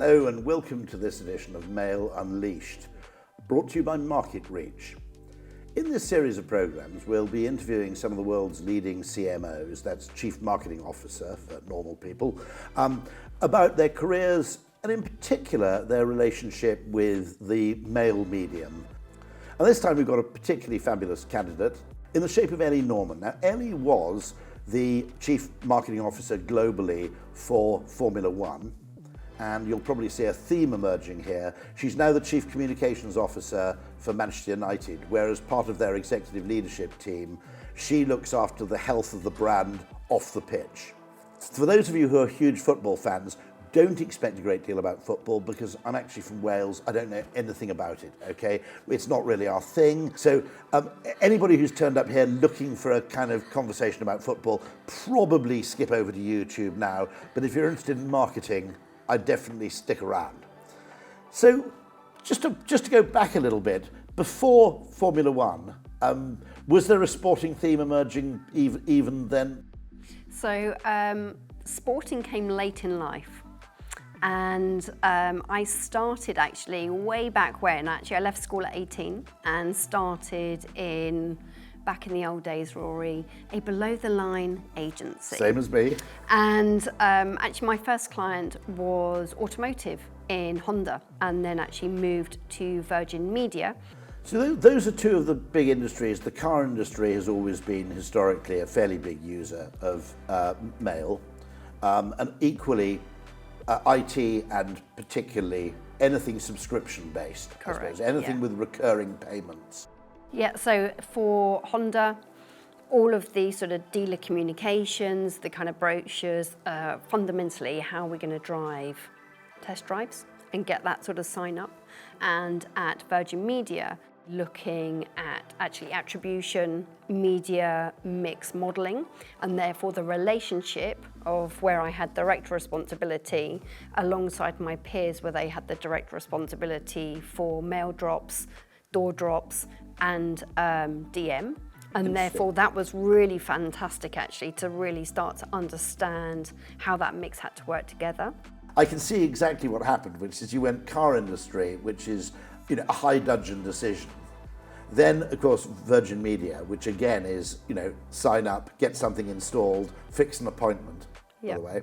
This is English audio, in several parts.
Hello and welcome to this edition of Mail Unleashed, brought to you by Reach. In this series of programmes, we'll be interviewing some of the world's leading CMOs, that's Chief Marketing Officer for normal people, about their careers and in particular their relationship with the mail medium. And this time we've got a particularly fabulous candidate in the shape of Ellie Norman. Now, Ellie was the Chief Marketing Officer globally for Formula One, and you'll probably see a theme emerging here. She's now the Chief Communications Officer for Manchester United, where as part of their executive leadership team, she looks after the health of the brand off the pitch. For those of you who are huge football fans, don't expect a great deal about football because I'm actually from Wales. I don't know anything about it, okay? It's not really our thing. So anybody who's turned up here looking for a kind of conversation about football, probably skip over to YouTube now. But if you're interested in marketing, I'd definitely stick around. So just to go back a little bit, before Formula One, was there a sporting theme emerging even then? So sporting came late in life. And I started actually way back when. Actually, I left school at 18 and started back in the old days, Rory, a below-the-line agency. Same as me. And actually my first client was automotive in Honda, and then actually moved to Virgin Media. So those are two of the big industries. The car industry has always been historically a fairly big user of mail, and equally IT and particularly anything subscription-based, Correct, I suppose, anything with recurring payments. Yeah, so for Honda, all of the sort of dealer communications, the kind of brochures, fundamentally how we're going to drive test drives and get that sort of sign up. And at Virgin Media, looking at actually attribution, media mix modelling, and therefore the relationship of where I had direct responsibility alongside my peers where they had the direct responsibility for mail drops, door drops, and DM. And therefore that was really fantastic actually to really start to understand how that mix had to work together. I can see exactly what happened, which is you went car industry, which is a high dudgeon decision. Then, of course, Virgin Media, which again is, sign up, get something installed, fix an appointment, by the way.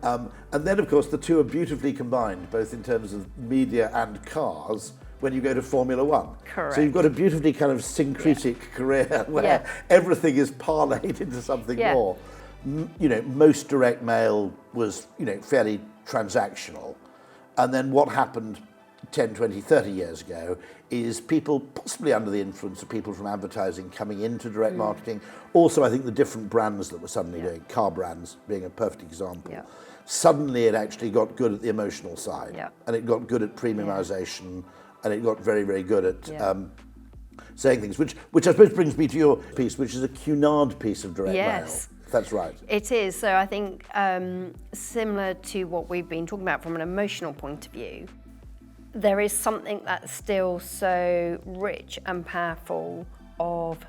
And then, of course, the two are beautifully combined, both in terms of media and cars, when you go to Formula One. Correct. So you've got a beautifully kind of syncretic career where everything is parlayed into something more. Most direct mail was, fairly transactional. And then what happened 10, 20, 30 years ago is people, possibly under the influence of people from advertising coming into direct marketing. Also, I think the different brands that were suddenly doing, car brands being a perfect example. Yeah. Suddenly it actually got good at the emotional side and it got good at premiumization and it got very, very good at saying things, which I suppose brings me to your piece, which is a Cunard piece of direct mail. That's right. It is. So I think similar to what we've been talking about from an emotional point of view, there is something that's still so rich and powerful of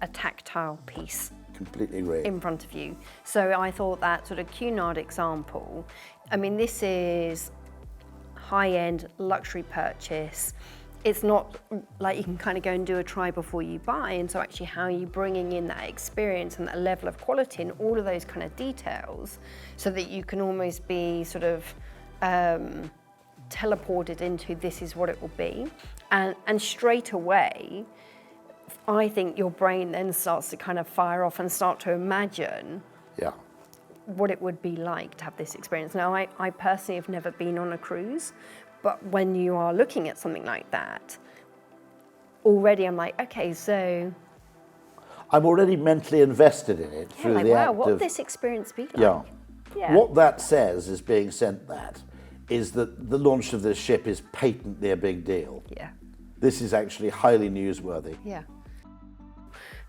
a tactile piece. Completely agree. In front of you. So I thought that sort of Cunard example, this is high-end luxury purchase. It's not like you can kind of go and do a try before you buy, and so actually how are you bringing in that experience and that level of quality and all of those kind of details so that you can almost be sort of teleported into this is what it will be, and straight away I think your brain then starts to kind of fire off and start to imagine what it would be like to have this experience. Now I personally have never been on a cruise, but when you are looking at something like that already I'm like, okay, so I'm already mentally invested in it through the act what would this experience be like? What that says is being sent that is that the launch of this ship is patently a big deal. Yeah. This is actually highly newsworthy. Yeah.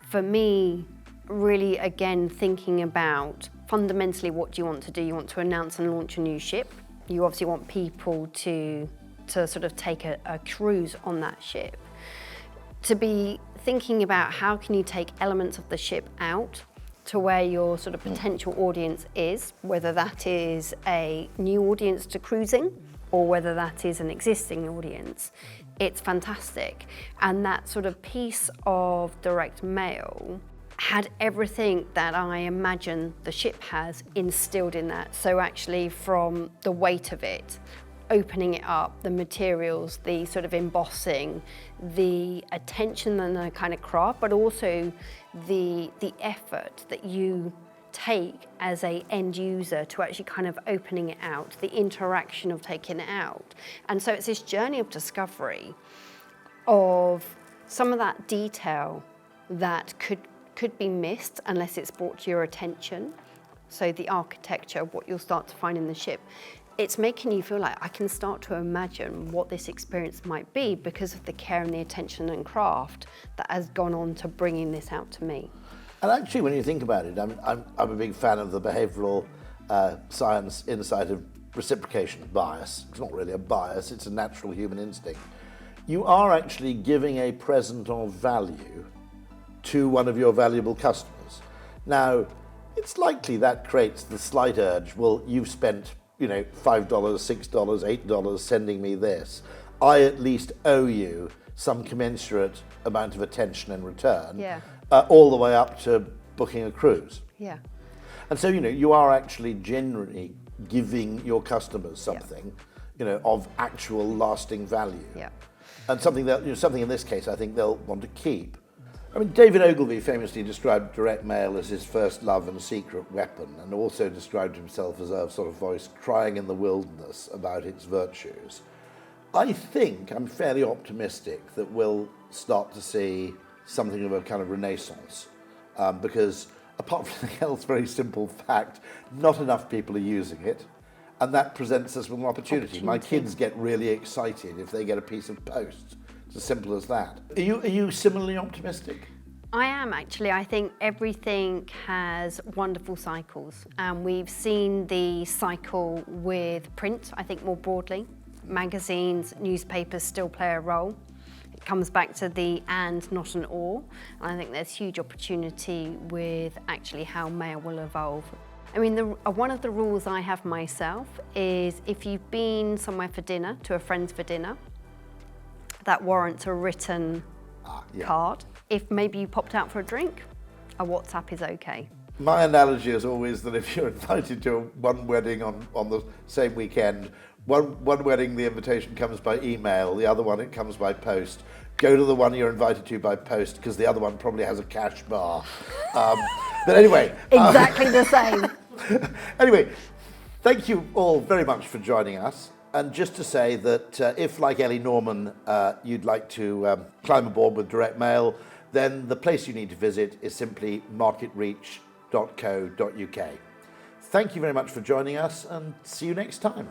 For me, really, again, thinking about fundamentally what do you want to do? You want to announce and launch a new ship. You obviously want people to sort of take a cruise on that ship. To be thinking about how can you take elements of the ship out to where your sort of potential audience is, whether that is a new audience to cruising or whether that is an existing audience, it's fantastic. And that sort of piece of direct mail had everything that I imagine the ship has instilled in that. So actually from the weight of it, opening it up, the materials, the sort of embossing, the attention and the kind of craft, but also the effort that you take as a end user to actually kind of opening it out, the interaction of taking it out. And so it's this journey of discovery of some of that detail that could be missed unless it's brought to your attention. So the architecture, what you'll start to find in the ship, it's making you feel like I can start to imagine what this experience might be because of the care and the attention and craft that has gone on to bringing this out to me. And actually, when you think about it, I'm a big fan of the behavioural science insight of reciprocation bias. It's not really a bias, it's a natural human instinct. You are actually giving a present of value to one of your valuable customers. Now, it's likely that creates the slight urge, well, you've spent, $5, $6, $8 sending me this. I at least owe you some commensurate amount of attention in return, all the way up to booking a cruise. Yeah. And so, you are actually generally giving your customers something, of actual lasting value. Yeah. And something that, something in this case, I think they'll want to keep. I mean, David Ogilvy famously described direct mail as his first love and secret weapon, and also described himself as a sort of voice crying in the wilderness about its virtues. I think I'm fairly optimistic that we'll start to see something of a kind of renaissance, because apart from anything else, very simple fact, not enough people are using it, and that presents us with an opportunity. My kids get really excited if they get a piece of post. It's as simple as that. Are you similarly optimistic? I am actually. I think everything has wonderful cycles, and we've seen the cycle with print, I think more broadly. Magazines, newspapers still play a role. It comes back to the and, not an or. And I think there's huge opportunity with actually how mail will evolve. I mean, one of the rules I have myself is if you've been somewhere for dinner, to a friend's for dinner, that warrants a written card. If maybe you popped out for a drink, a WhatsApp is okay. My analogy is always that if you're invited to one wedding on the same weekend, one wedding the invitation comes by email, the other one it comes by post. Go to the one you're invited to by post because the other one probably has a cash bar. But anyway. Exactly the same. Anyway, thank you all very much for joining us. And just to say that if, like Ellie Norman, you'd like to climb aboard with direct mail, then the place you need to visit is simply marketereach.co.uk. Thank you very much for joining us, and see you next time.